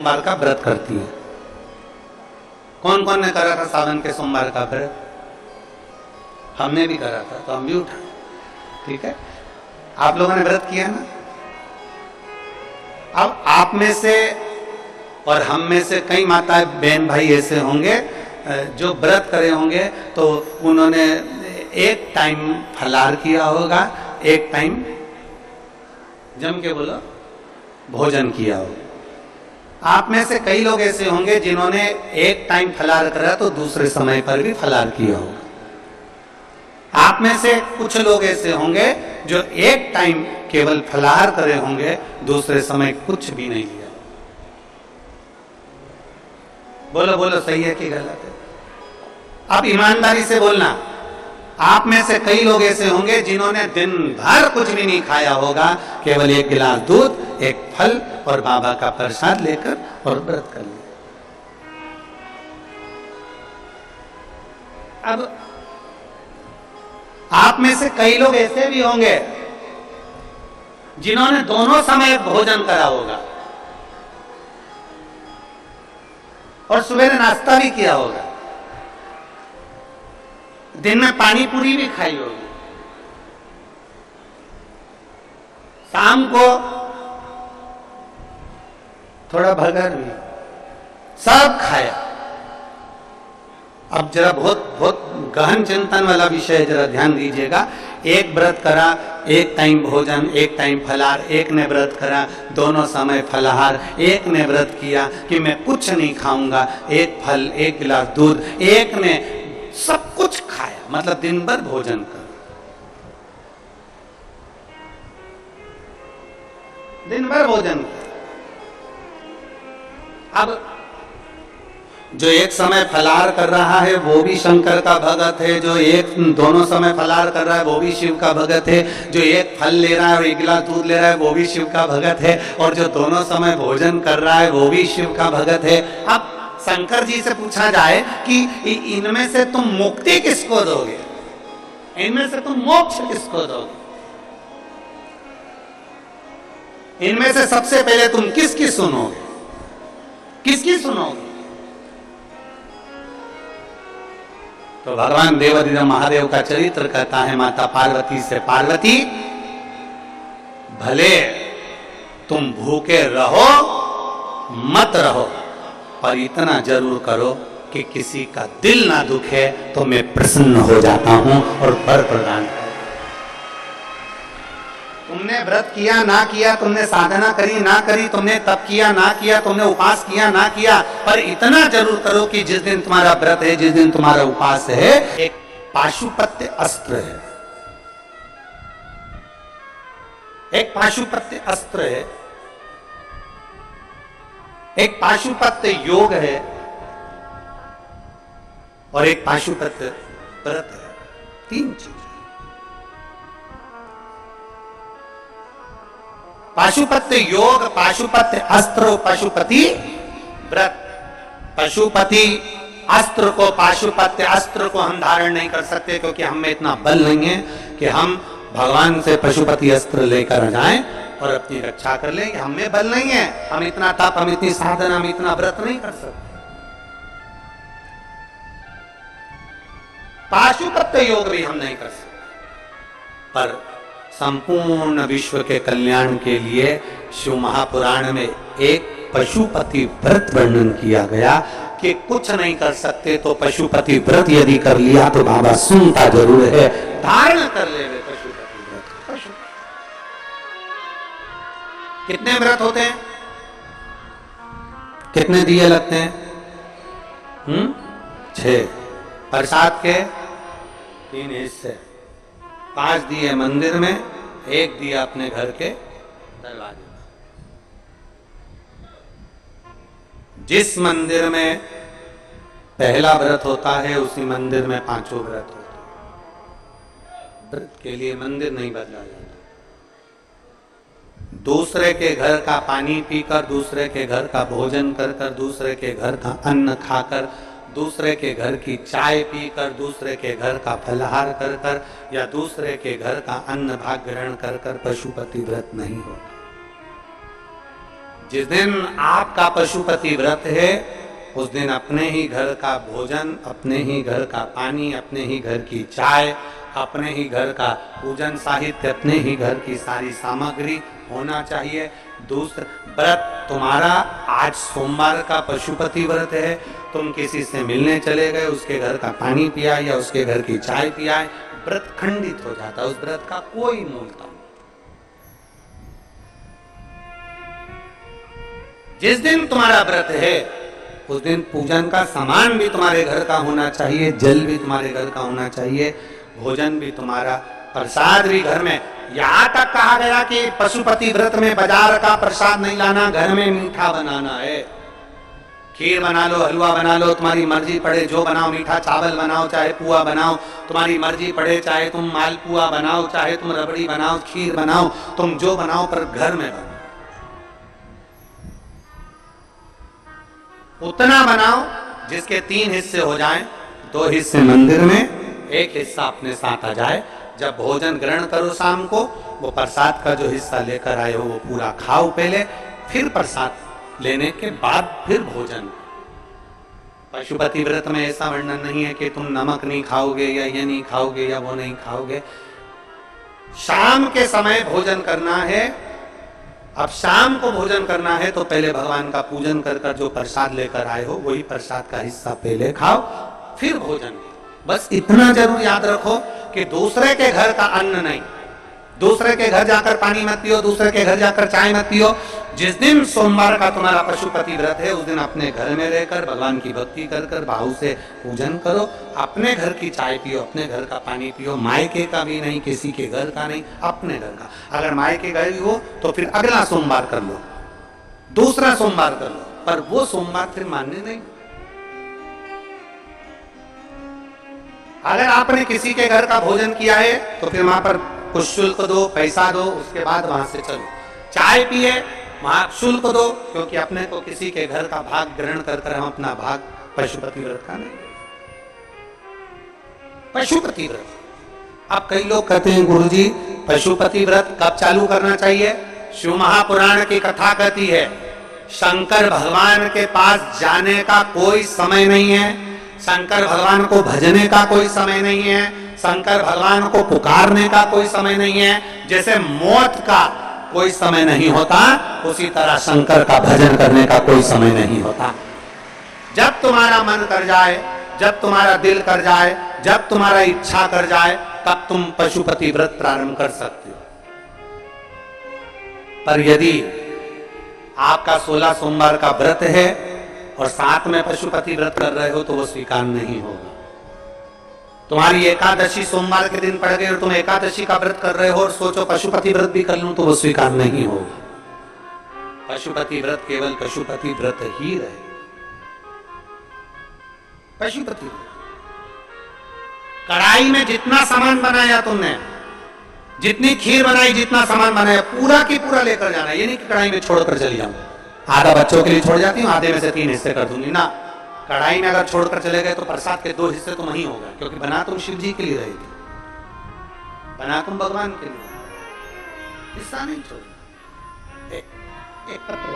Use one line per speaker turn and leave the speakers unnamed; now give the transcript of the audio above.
सोमवार का व्रत करती है। कौन कौन ने करा था सावन के सोमवार का व्रत? हमने भी करा था, तो हम भी उठा। ठीक है, आप लोगों ने व्रत किया ना। अब आप में से और हम में से कई माताएं बहन भाई ऐसे होंगे जो व्रत करे होंगे, तो उन्होंने एक टाइम फलाहार किया होगा, एक टाइम जम के बोलो भोजन किया होगा। आप में से कई लोग ऐसे होंगे जिन्होंने एक टाइम फलाहार करा तो दूसरे समय पर भी फलाहार किया होगा। आप में से कुछ लोग ऐसे होंगे जो एक टाइम केवल फलाहार करे होंगे, दूसरे समय कुछ भी नहीं लिया। बोलो बोलो, सही है कि गलत है? अब ईमानदारी से बोलना। आप में से कई लोग ऐसे होंगे जिन्होंने दिन भर कुछ भी नहीं खाया होगा, केवल एक गिलास दूध, एक फल और बाबा का प्रसाद लेकर और व्रत कर लिया। अब आप में से कई लोग ऐसे भी होंगे जिन्होंने दोनों समय भोजन करा होगा और सुबह नाश्ता भी किया होगा, दिन में पानी पूरी भी खाई होगी, शाम को थोड़ा भगर भी, सब खाया। अब जरा बहुत गहन चिंतन वाला विषय है, जरा ध्यान दीजिएगा। एक व्रत करा, एक टाइम भोजन, एक टाइम फलाहार। एक ने व्रत करा, दोनों समय फलाहार। एक ने व्रत किया कि मैं कुछ नहीं खाऊंगा, एक फल, एक गिलास दूध। एक ने सब कुछ खाया, मतलब दिन भर भोजन कर, दिन भर भोजन कर। अब जो एक समय फलाहार कर रहा है वो भी शंकर का भगत है, जो एक दोनों समय फलाहार कर रहा है वो भी शिव का भगत है, जो एक फल ले रहा है और एक गिलास दूध ले रहा है वो भी शिव का भगत है, और जो दोनों समय भोजन कर रहा है वो भी शिव का भगत है। अब शंकर जी से पूछा जाए कि इनमें से तुम मुक्ति किसको दोगे, इनमें से तुम मोक्ष किसको दोगे, इनमें से सबसे पहले तुम किसकी सुनोगे, किसकी सुनोगे? तो भगवान देवाधिदेव महादेव का चरित्र कहता है माता पार्वती से, पार्वती भले तुम भूखे रहो मत रहो, पर इतना जरूर करो कि किसी का दिल ना दुखे तो मैं प्रसन्न हो जाता हूं और वर प्रदान कर। तुमने व्रत किया ना किया, तुमने साधना करी ना करी, तुमने तप किया ना किया, तुमने उपास किया ना किया, पर इतना जरूर करो कि जिस दिन तुम्हारा व्रत है, जिस दिन तुम्हारा उपास है, एक पाशुपत्य अस्त्र है, एक पाशुपत्य अस्त्र है, एक पाशुपत्य योग है और एक पाशुपत्य व्रत है। तीन चीज। पाशुपत्य योग, पाशुपत्य अस्त्र, पशुपति व्रत। पशुपति अस्त्र को, पाशुपत्य अस्त्र को हम धारण नहीं कर सकते, क्योंकि हम में इतना बल नहीं है कि हम भगवान से पशुपति अस्त्र लेकर जाएं और अपनी रक्षा कर लें। हम में बल नहीं है, हम इतना तप, हम इतनी साधना, हम इतना व्रत नहीं कर सकते। पाशुपत्य योग भी हम नहीं कर सकते, पर संपूर्ण विश्व के कल्याण के लिए शिव महापुराण में एक पशुपति व्रत वर्णन किया गया कि कुछ नहीं कर सकते तो पशुपति व्रत यदि कर लिया तो बाबा सुनता जरूर है, धारण कर ले पशुपति व्रत। कितने व्रत होते हैं, कितने दिए लगते हैं? 6। प्रसाद के 3 हिस्से, 5 दिए मंदिर में, 1 दिया अपने घर के दरवाजे। जिस मंदिर में पहला व्रत होता है उसी मंदिर में 5 व्रत होते हैं। व्रत के लिए मंदिर नहीं बदला जाता। दूसरे के घर का पानी पीकर, दूसरे के घर का भोजन कर कर, दूसरे के घर का अन्न खाकर, दूसरे के घर की चाय पीकर, दूसरे के घर का फलाहार कर कर, या दूसरे के घर का अन्न भाग ग्रहण कर कर पशुपति व्रत नहीं होता। जिस दिन आपका पशुपति व्रत है उस दिन अपने ही घर का भोजन, अपने ही घर का पानी, अपने ही घर की चाय, अपने ही घर का पूजन साहित्य, अपने ही घर की सारी सामग्री होना चाहिए। दूसरा व्रत तुम्हारा आज सोमवार का पशुपति व्रत है, तुम किसी से मिलने चले गए, उसके घर का पानी पिया या उसके घर की चाय पिया, व्रत खंडित हो जाता, उस व्रत का कोई मूलता नहीं। जिस दिन तुम्हारा व्रत है उस दिन पूजन का सामान भी तुम्हारे घर का होना चाहिए, जल भी तुम्हारे घर का होना चाहिए, भोजन भी तुम्हारा, प्रसाद भी घर में। यहां तक कहा गया कि पशुपति व्रत में बाजार का प्रसाद नहीं लाना, घर में मीठा बनाना है। खीर बना लो, हलवा बना लो, तुम्हारी मर्जी पड़े जो बनाओ, मीठा चावल बनाओ, चाहे पुआ बनाओ, तुम्हारी मर्जी पड़े, चाहे तुम मालपुआ बनाओ, चाहे तुम रबड़ी बनाओ, खीर बनाओ, तुम जो बनाओ, पर घर में बनाओ। उतना बनाओ जिसके 3 हिस्से हो जाएं, 2 हिस्से मंदिर में, 1 हिस्सा अपने साथ आ जाए। जब भोजन ग्रहण करो शाम को, वो प्रसाद का जो हिस्सा लेकर आए हो वो पूरा खाओ पहले, फिर प्रसाद लेने के बाद फिर भोजन। पशुपति व्रत में ऐसा वर्णन नहीं है कि तुम नमक नहीं खाओगे या ये नहीं खाओगे या वो नहीं खाओगे। शाम के समय भोजन करना है। अब शाम को भोजन करना है तो पहले भगवान का पूजन कर कर जो प्रसाद लेकर आए हो वही प्रसाद का हिस्सा पहले खाओ, फिर भोजन। बस इतना जरूर याद रखो कि दूसरे के घर का अन्न नहीं, दूसरे के घर जाकर पानी मत पियो, दूसरे के घर जाकर चाय मत पियो। जिस दिन सोमवार का तुम्हारा पशुपति व्रत है उस दिन अपने घर में रहकर भगवान की भक्ति कर कर भाव से पूजन करो। अपने घर की चाय पियो, अपने घर का पानी पियो, मायके का भी नहीं, किसी के घर का नहीं, अपने घर का। अगर मायके गए हो तो फिर अगला सोमवार कर लो, दूसरा सोमवार कर लो, पर वो सोमवार फिर मान्य नहीं। अगर आपने किसी के घर का भोजन किया है तो फिर वहां पर कुछ शुल्क दो, पैसा दो, उसके बाद वहां से चलो। चाय पिए वहां शुल्क दो, क्योंकि अपने को किसी के घर का भाग ग्रहण कर कर हम अपना भाग पशुपति व्रत का नहीं, पशुपति व्रत। अब कई लोग कहते हैं गुरुजी पशुपति व्रत कब चालू करना चाहिए? शिव महापुराण की कथा कहती है शंकर भगवान के पास जाने का कोई समय नहीं है, शंकर भगवान को भजने का कोई समय नहीं है, शंकर भगवान को पुकारने का कोई समय नहीं है। जैसे मौत का कोई समय नहीं होता उसी तरह शंकर का भजन करने का कोई समय नहीं होता। जब तुम्हारा मन कर जाए, जब तुम्हारा दिल कर जाए, जब तुम्हारा इच्छा कर जाए, तब तुम पशुपति व्रत प्रारंभ कर सकते हो। पर यदि आपका 16 सोमवार का व्रत है और साथ में पशुपति व्रत कर रहे हो तो वो स्वीकार नहीं होगा। तुम्हारी एकादशी सोमवार के दिन पड़ गई और तुम एकादशी का व्रत कर रहे हो और सोचो पशुपति व्रत भी कर लूं तो वो स्वीकार नहीं होगा। पशुपति व्रत केवल पशुपति व्रत ही रहे। पशुपति कढ़ाई में जितना सामान बनाया तुमने, जितनी खीर बनाई, जितना सामान बनाया, पूरा की पूरा लेकर जाना। ये नहीं कि कढ़ाई में छोड़कर चली जाऊं, आधा बच्चों के लिए छोड़ जाती हूँ, आधे में से 3 हिस्से कर दूंगी ना। कढ़ाई में अगर छोड़कर चले गए तो प्रसाद के 2 हिस्से तो वही होगा, क्योंकि बना तुम शिव जी के लिए रहे थे, बना तुम भगवान के लिए, हिस्सा नहीं छोड़ना। एक पत्र